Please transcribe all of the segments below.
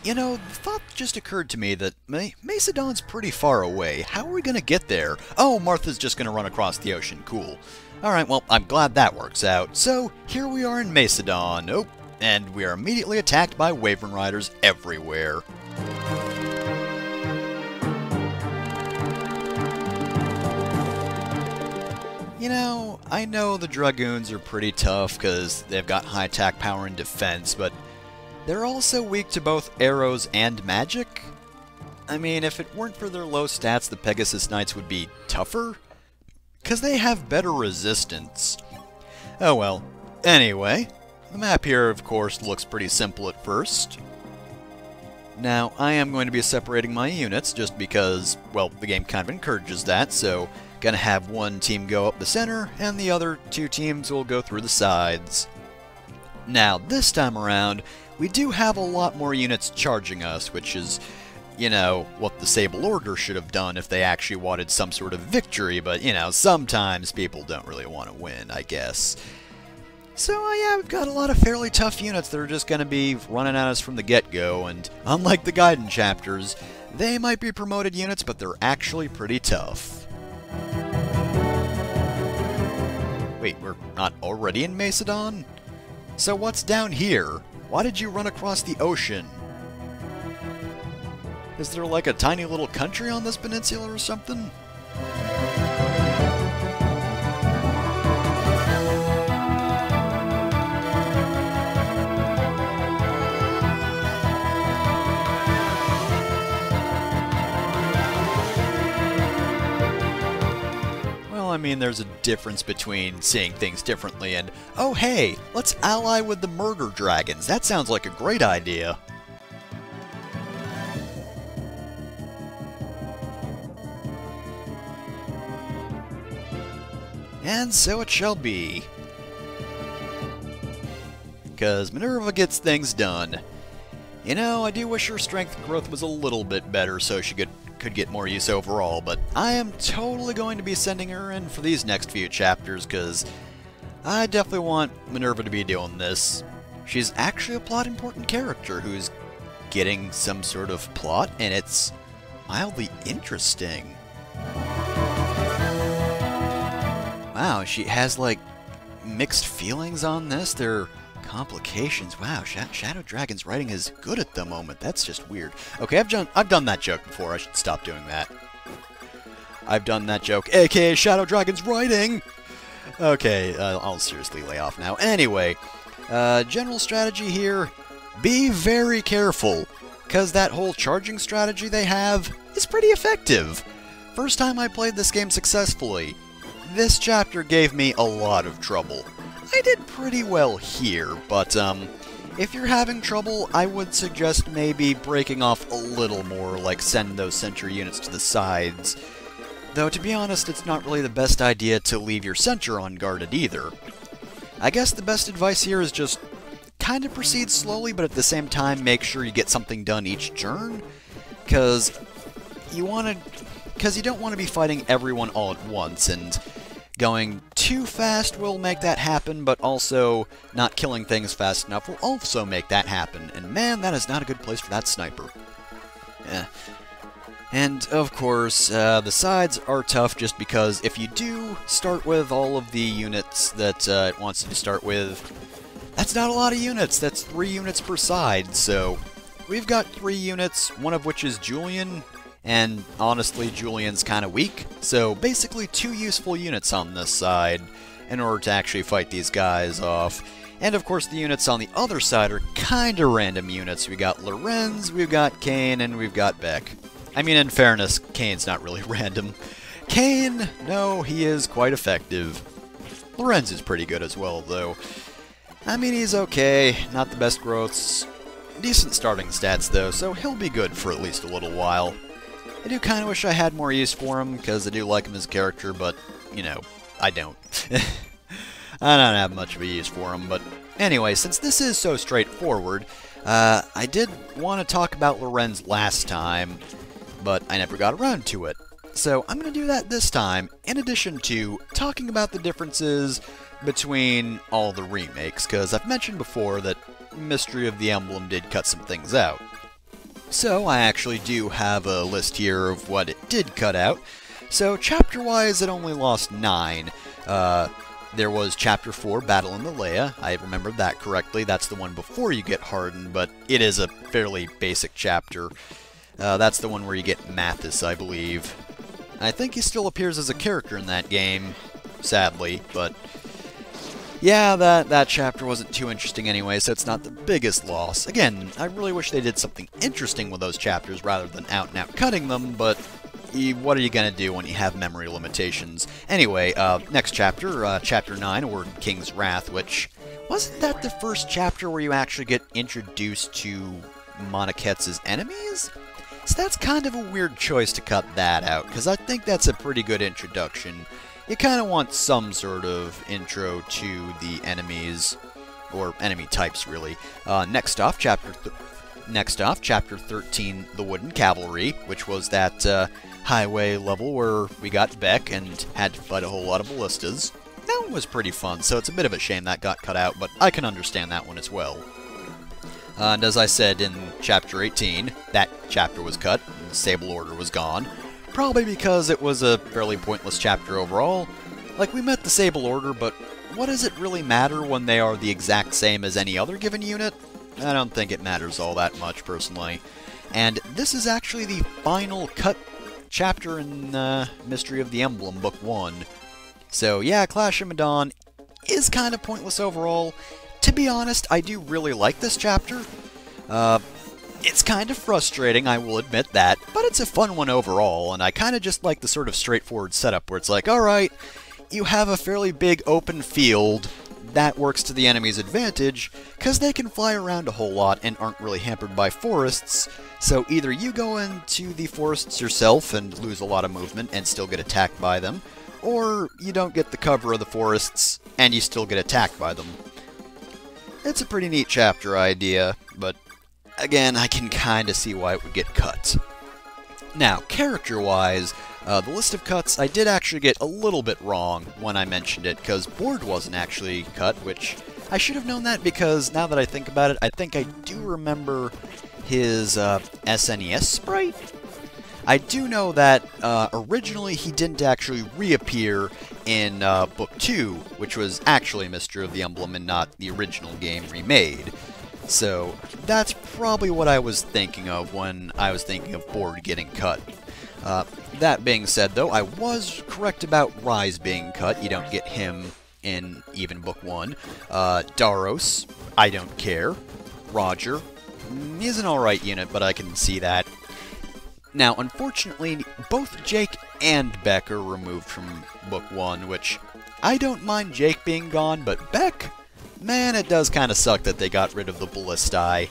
You know, the thought just occurred to me that Mace'don's pretty far away. How are we gonna get there? Oh, Martha's just gonna run across the ocean. Cool. Alright, well, I'm glad that works out. So, here we are in Mace'don. Oh, and we are immediately attacked by Wyvern Riders everywhere. You know, I know the Dragoons are pretty tough because they've got high attack power and defense, but they're also weak to both arrows and magic? I mean, if it weren't for their low stats, the Pegasus Knights would be tougher? Because they have better resistance. Oh well. Anyway, the map here, of course, looks pretty simple at first. Now, I am going to be separating my units just because, well, the game kind of encourages that, so gonna have one team go up the center, and the other two teams will go through the sides. Now, this time around, we do have a lot more units charging us, which is, you know, what the Sable Order should have done if they actually wanted some sort of victory, but, you know, sometimes people don't really want to win, I guess. So, yeah, we've got a lot of fairly tough units that are just going to be running at us from the get-go, and unlike the Gaiden chapters, they might be promoted units, but they're actually pretty tough. Wait, we're not already in Mace'don? So what's down here? Why did you run across the ocean? Is there like a tiny little country on this peninsula or something? I mean, there's a difference between seeing things differently and, oh hey, let's ally with the murder dragons. That sounds like a great idea. And so it shall be. Because Minerva gets things done. You know, I do wish her strength growth was a little bit better so she could get more use overall, but I am totally going to be sending her in for these next few chapters, because I definitely want Minerva to be doing this. She's actually a plot important character who's getting some sort of plot, and it's mildly interesting. Wow, she has, like, mixed feelings on this. There complications. Wow, Shadow Dragon's writing is good at the moment. That's just weird. Okay, I've done that joke before. I should stop doing that. I've done that joke, aka Shadow Dragon's writing! Okay, I'll seriously lay off now. Anyway, general strategy here, be very careful, because that whole charging strategy they have is pretty effective. First time I played this game successfully, this chapter gave me a lot of trouble. I did pretty well here, but if you're having trouble, I would suggest maybe breaking off a little more, like send those sentry units to the sides. Though, to be honest, it's not really the best idea to leave your center unguarded either. I guess the best advice here is just kind of proceed slowly, but at the same time make sure you get something done each turn, because you don't want to be fighting everyone all at once, and going too fast will make that happen, but also not killing things fast enough will also make that happen. And man, that is not a good place for that sniper. Yeah. And of course, the sides are tough just because if you do start with all of the units that it wants you to start with, that's not a lot of units. That's 3 units per side. So we've got 3 units, one of which is Julian. And honestly, Julian's kind of weak, so basically 2 useful units on this side in order to actually fight these guys off. And of course, the units on the other side are kind of random units. We got Lorenz, we've got Kane, and we've got Beck. I mean, in fairness, Kane's not really random. Kane, no, he is quite effective. Lorenz is pretty good as well, though. I mean, he's okay, not the best growths. Decent starting stats, though, so he'll be good for at least a little while. I do kind of wish I had more use for him, because I do like him as a character, but, you know, I don't. I don't have much of a use for him, but anyway, since this is so straightforward, I did want to talk about Lorenz last time, but I never got around to it. So I'm going to do that this time, in addition to talking about the differences between all the remakes, because I've mentioned before that Mystery of the Emblem did cut some things out. So I actually do have a list here of what it did cut out. So chapter-wise, it only lost 9. There was Chapter 4, Battle in the Leia. I remembered that correctly. That's the one before you get hardened, but it is a fairly basic chapter. That's the one where you get Mathis, I believe. I think he still appears as a character in that game, sadly, but yeah, that chapter wasn't too interesting anyway, so it's not the biggest loss. Again, I really wish they did something interesting with those chapters rather than out-and-out cutting them, but what are you going to do when you have memory limitations? Anyway, next chapter, Chapter 9, or King's Wrath, which, wasn't that the first chapter where you actually get introduced to Monoket's enemies? So that's kind of a weird choice to cut that out, because I think that's a pretty good introduction. You kind of want some sort of intro to the enemies, or enemy types, really. Next off, Chapter 13, The Wooden Cavalry, which was that highway level where we got Beck and had to fight a whole lot of ballistas. That one was pretty fun, so it's a bit of a shame that got cut out, but I can understand that one as well. And as I said in Chapter 18, that chapter was cut, and the Sable Order was gone. Probably because it was a fairly pointless chapter overall. Like, we met the Sable Order, but what does it really matter when they are the exact same as any other given unit? I don't think it matters all that much, personally. And this is actually the final cut chapter in Mystery of the Emblem, Book 1. So yeah, Clash of Mace'don't is kind of pointless overall. To be honest, I do really like this chapter. It's kind of frustrating, I will admit that, but it's a fun one overall, and I kind of just like the sort of straightforward setup where it's like, alright, you have a fairly big open field. That works to the enemy's advantage, because they can fly around a whole lot and aren't really hampered by forests, so either you go into the forests yourself and lose a lot of movement and still get attacked by them, or you don't get the cover of the forests and you still get attacked by them. It's a pretty neat chapter idea, but again, I can kind of see why it would get cut. Now, character-wise, the list of cuts, I did actually get a little bit wrong when I mentioned it, because Board wasn't actually cut, which I should have known that because now that I think about it, I think I do remember his SNES sprite. I do know that originally he didn't actually reappear in Book 2, which was actually Mystery of the Emblem and not the original game remade. So that's probably what I was thinking of when I was thinking of Board getting cut. That being said, though, I was correct about Rise being cut. You don't get him in even Book 1. Daros, I don't care. Roger, he's an alright unit, but I can see that. Now, unfortunately, both Jake and Beck are removed from Book 1, which I don't mind Jake being gone, but Beck? Man, it does kind of suck that they got rid of the Ballistae.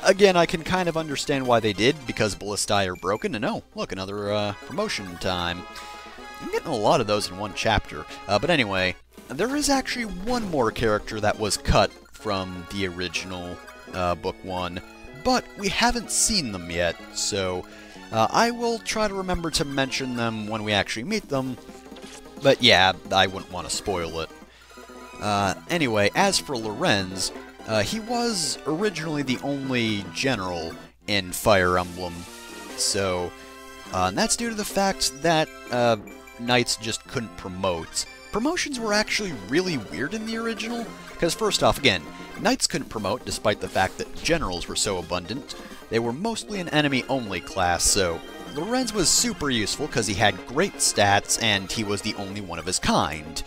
Again, I can kind of understand why they did, because Ballistae are broken, and oh, look, another promotion time. I'm getting a lot of those in one chapter. But anyway, there is actually one more character that was cut from the original Book 1, but we haven't seen them yet, so I will try to remember to mention them when we actually meet them, but yeah, I wouldn't want to spoil it. Anyway, as for Lorenz, he was originally the only general in Fire Emblem, so and that's due to the fact that knights just couldn't promote. Promotions were actually really weird in the original, because first off, again, knights couldn't promote despite the fact that generals were so abundant. They were mostly an enemy-only class, so Lorenz was super useful because he had great stats and he was the only one of his kind.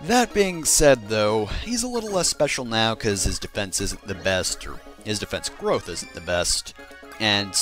That being said, though, he's a little less special now because his defense isn't the best, or his defense growth isn't the best, and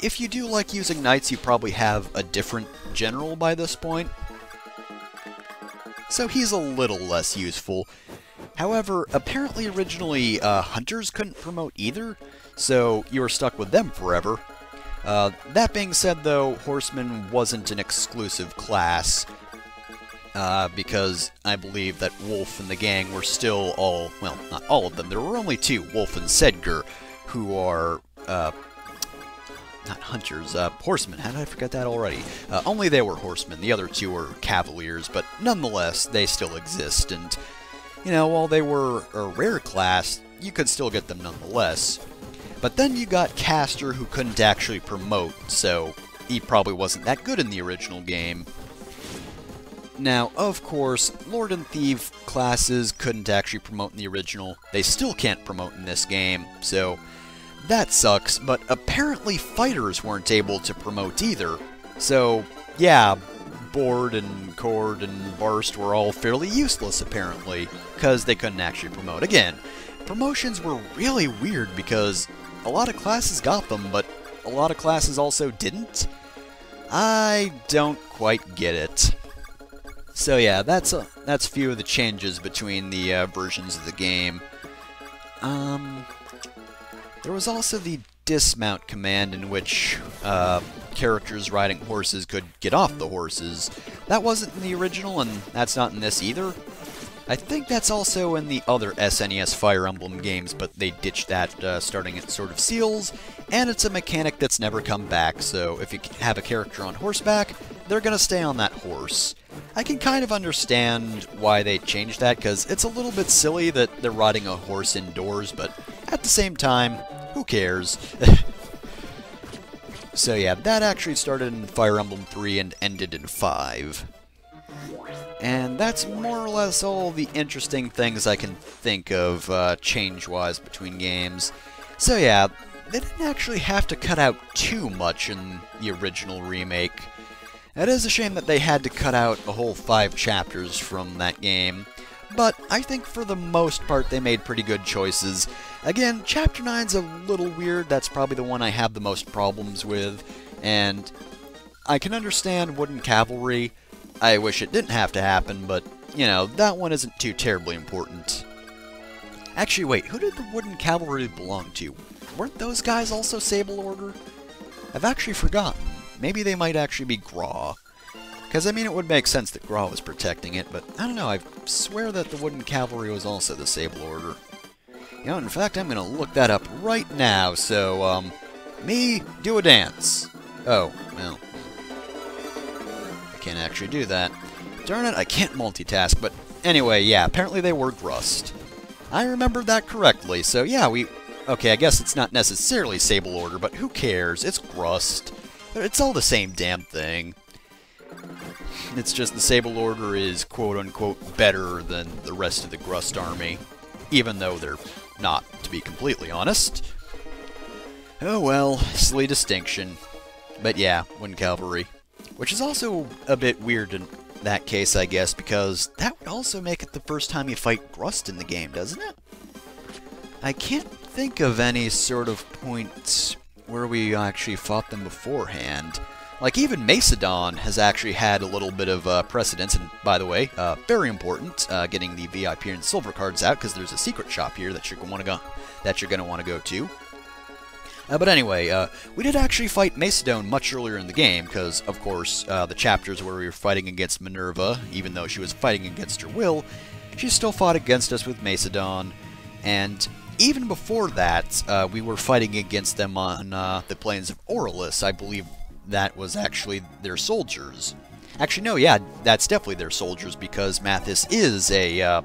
if you do like using knights, you probably have a different general by this point. So he's a little less useful. However, apparently originally hunters couldn't promote either, so you were stuck with them forever. That being said, though, horseman wasn't an exclusive class, because I believe that Wolf and the gang were still all, well, not all of them, there were only two, Wolf and Sedgar, who are, not hunters, horsemen. How did I forget that already? Only they were horsemen, the other two were cavaliers, but nonetheless, they still exist, and, you know, while they were a rare class, you could still get them nonetheless. But then you got Caster, who couldn't actually promote, so he probably wasn't that good in the original game. Now, of course, Lord and Thief classes couldn't actually promote in the original. They still can't promote in this game, so that sucks, but apparently fighters weren't able to promote either. So, yeah, Board and Cord and Barst were all fairly useless, apparently, because they couldn't actually promote. Again, promotions were really weird because a lot of classes got them, but a lot of classes also didn't. I don't quite get it. So yeah, that's a few of the changes between the versions of the game. There was also the dismount command in which characters riding horses could get off the horses. That wasn't in the original, and that's not in this either. I think that's also in the other SNES Fire Emblem games, but they ditched that starting at Sword of Seals, and it's a mechanic that's never come back, so if you have a character on horseback, they're gonna stay on that horse. I can kind of understand why they changed that, because it's a little bit silly that they're riding a horse indoors, but at the same time, who cares? So yeah, that actually started in Fire Emblem 3 and ended in 5. And that's more or less all the interesting things I can think of change-wise between games. So yeah, they didn't actually have to cut out too much in the original remake. It is a shame that they had to cut out a whole 5 chapters from that game, but I think for the most part they made pretty good choices. Again, Chapter 9's a little weird, that's probably the one I have the most problems with, and I can understand Wooden Cavalry. I wish it didn't have to happen, but, you know, that one isn't too terribly important. Actually, wait, who did the Wooden Cavalry belong to? Weren't those guys also Sable Order? I've actually forgotten. Maybe they might actually be Graw. Because, I mean, it would make sense that Graw was protecting it, but I don't know, I swear that the Wooden Cavalry was also the Sable Order. You know, in fact, I'm going to look that up right now, so, me, do a dance. Oh, well. Can't actually do that. Darn it, I can't multitask, but anyway, yeah, apparently they were Grust. I remembered that correctly, so yeah, okay, I guess it's not necessarily Sable Order, but who cares? It's Grust. It's all the same damn thing. It's just the Sable Order is quote-unquote better than the rest of the Grust army, even though they're not, to be completely honest. Oh well, silly distinction. But yeah, Wooden Cavalry. Which is also a bit weird in that case, I guess, because that would also make it the first time you fight Grust in the game, doesn't it? I can't think of any sort of points where we actually fought them beforehand. Like, even Mace'don't has actually had a little bit of precedence, and by the way, very important, getting the VIP and silver cards out, because there's a secret shop here that you're going to want to go to. But anyway, we did actually fight Mace'don't much earlier in the game, because, of course, the chapters where we were fighting against Minerva, even though she was fighting against her will, she still fought against us with Mace'don't, and even before that, we were fighting against them on the plains of Orelus. I believe that was actually their soldiers. Actually, no, yeah, that's definitely their soldiers, because Mathis is a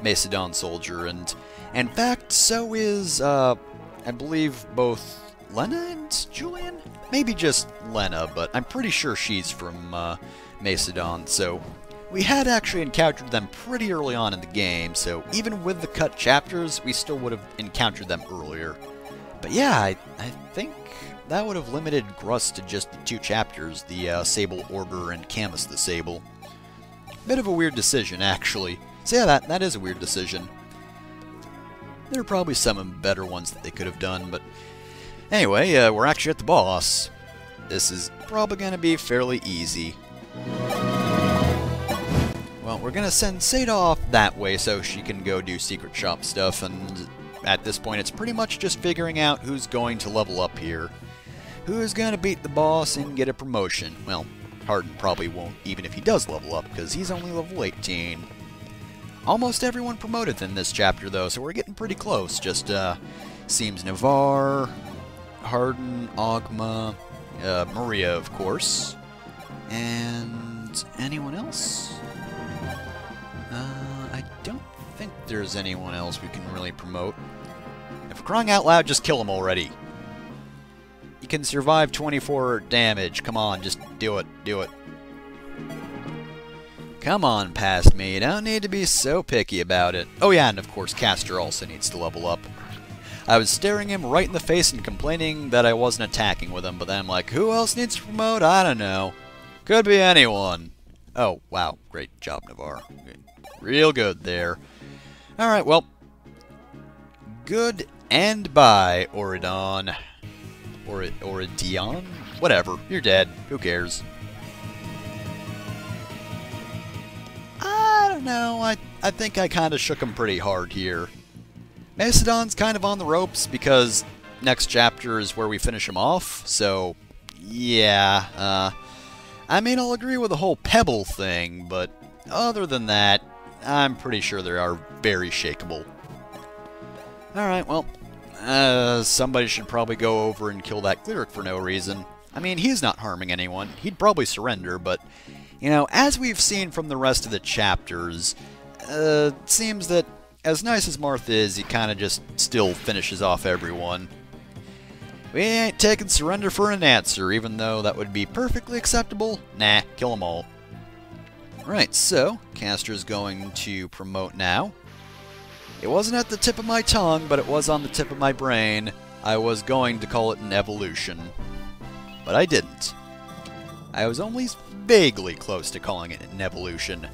Mace'don't soldier, and in fact, so is, I believe both Lena and Julian? Maybe just Lena, but I'm pretty sure she's from Mace'don't, so we had actually encountered them pretty early on in the game, so even with the cut chapters, we still would have encountered them earlier. But yeah, I think that would have limited Grust to just the 2 chapters, the Sable Order and Camus the Sable. Bit of a weird decision, actually. So yeah, that is a weird decision. There are probably some better ones that they could have done, but anyway, we're actually at the boss. This is probably going to be fairly easy. Well, we're going to send Seda off that way so she can go do secret shop stuff, and at this point it's pretty much just figuring out who's going to level up here. Who's going to beat the boss and get a promotion? Well, Hardin probably won't, even if he does level up, because he's only level 18. Almost everyone promoted in this chapter, though, so we're getting pretty close. Just, seems Navarre, Hardin, Ogma, Maria, of course, and anyone else? I don't think there's anyone else we can really promote. For crying out loud, just kill him already. You can survive 24 damage. Come on, just do it. Do it. Come on, past me. You don't need to be so picky about it. Oh yeah, and of course, Caster also needs to level up. I was staring him right in the face and complaining that I wasn't attacking with him, but then I'm like, who else needs to promote? I don't know. Could be anyone. Oh, wow. Great job, Navarre. Real good there. Alright, well. Good and bye, Oridon. Oridion? Whatever. You're dead. Who cares? I don't know. I think I kind of shook him pretty hard here. Mace'don's kind of on the ropes because next chapter is where we finish him off, so yeah. I mean, I'll agree with the whole pebble thing, but other than that, I'm pretty sure they are very shakeable. Alright, well, somebody should probably go over and kill that cleric for no reason. I mean, he's not harming anyone. He'd probably surrender, but, you know, as we've seen from the rest of the chapters, it seems that as nice as Marth is, he kind of just still finishes off everyone. We ain't taking surrender for an answer, even though that would be perfectly acceptable. Nah, kill them all. Right, so, Caster's going to promote now. It wasn't at the tip of my tongue, but it was on the tip of my brain. I was going to call it an evolution. But I didn't. I was only vaguely close to calling it an evolution.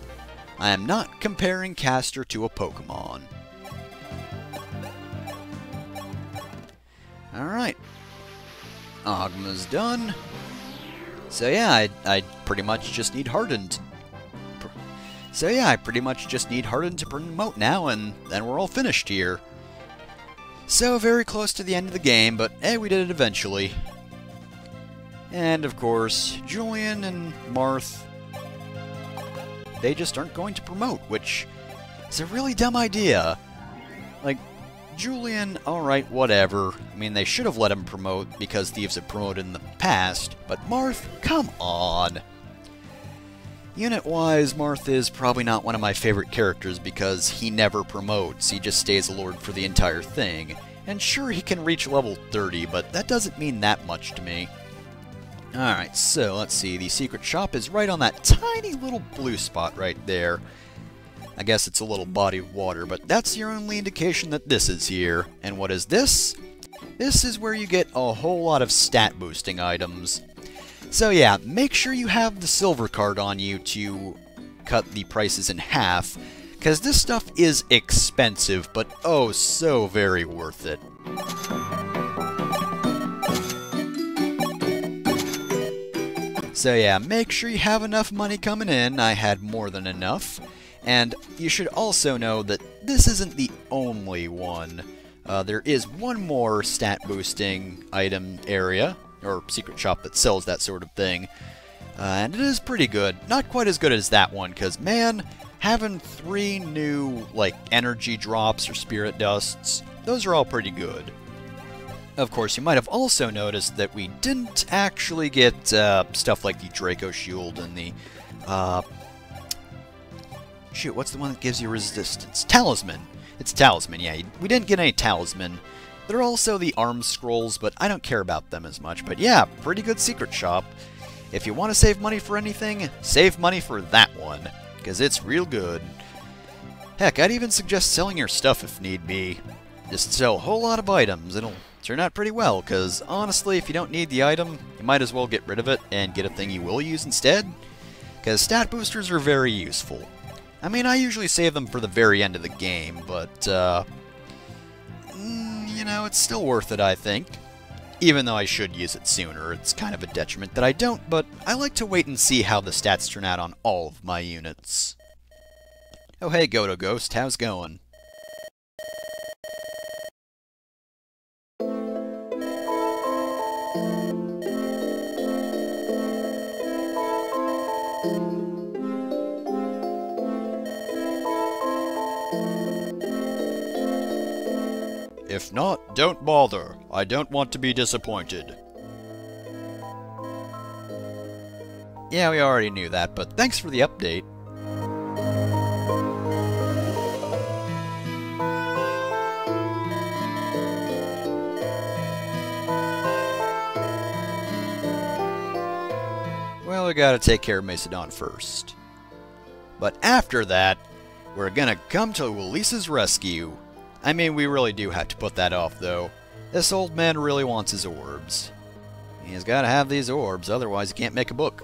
I am not comparing Caster to a Pokemon. Alright. Ogma's done. So yeah, I pretty much just need Hardened. I pretty much just need Hardened to promote now, and then we're all finished here. So very close to the end of the game, but hey, we did it eventually. And of course, Julian and Marth, they just aren't going to promote, which is a really dumb idea. Like, Julian, alright, whatever. I mean, they should have let him promote because thieves have promoted in the past, but Marth, come on! Unit-wise, Marth is probably not one of my favorite characters because he never promotes, he just stays a lord for the entire thing. And sure, he can reach level 30, but that doesn't mean that much to me. Alright, so let's see, the secret shop is right on that tiny little blue spot right there. I guess it's a little body of water, but that's your only indication that this is here. And what is this? This is where you get a whole lot of stat boosting items. So yeah, make sure you have the silver card on you to cut the prices in half, because this stuff is expensive, but oh so very worth it. So yeah, make sure you have enough money coming in. I had more than enough. And you should also know that this isn't the only one. There is one more stat boosting item area, or secret shop that sells that sort of thing. And it is pretty good. Not quite as good as that one, because man, having 3 new, like, energy drops or spirit dusts, those are all pretty good. Of course, you might have also noticed that we didn't actually get stuff like the Draco Shield and the, shoot, what's the one that gives you resistance? Talisman! It's Talisman, yeah. We didn't get any Talisman. There are also the arm scrolls, but I don't care about them as much. But yeah, pretty good secret shop. If you want to save money for anything, save money for that one, because it's real good. Heck, I'd even suggest selling your stuff if need be. Just sell a whole lot of items. It'll turn out pretty well, because honestly, if you don't need the item, you might as well get rid of it and get a thing you will use instead. Because stat boosters are very useful. I mean, I usually save them for the very end of the game, but, you know, it's still worth it, I think. Even though I should use it sooner, it's kind of a detriment that I don't, but I like to wait and see how the stats turn out on all of my units. Oh hey, Goto Ghost, how's it going? If not, don't bother. I don't want to be disappointed. Yeah, we already knew that, but thanks for the update. Well, we gotta take care of Mace'don't first. But after that, we're gonna come to Elise's rescue. I mean, we really do have to put that off, though. This old man really wants his orbs. He's gotta have these orbs, otherwise he can't make a book.